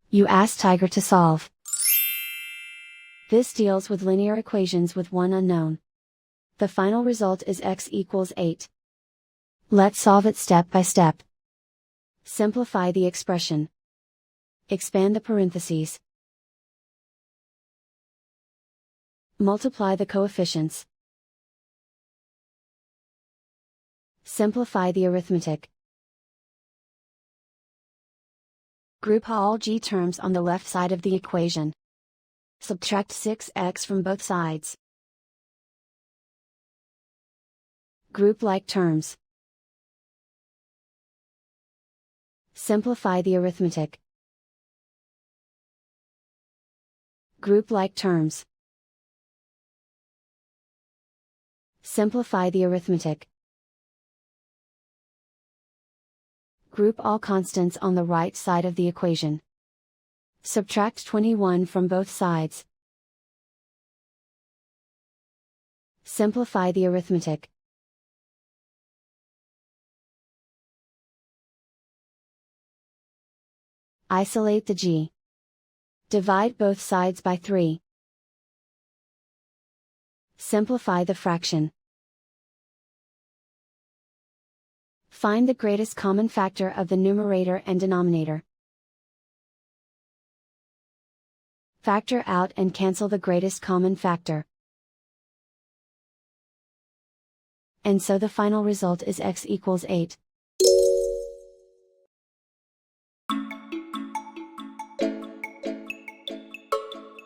You ask Tiger to solve. This deals with linear equations with one unknown. The final result is x equals 8. Let's solve it step by step. Simplify the expression. Expand the parentheses. Multiply the coefficients. Simplify the arithmetic. Group all g terms on the left side of the equation. Subtract 6x from both sides. Group like terms. Simplify the arithmetic. Group like terms. Simplify the arithmetic. Group all constants on the right side of the equation. Subtract 21 from both sides. Simplify the arithmetic. Isolate the g. Divide both sides by 3. Simplify the fraction. Find the greatest common factor of the numerator and denominator. Factor out and cancel the greatest common factor. And so the final result is x equals 8.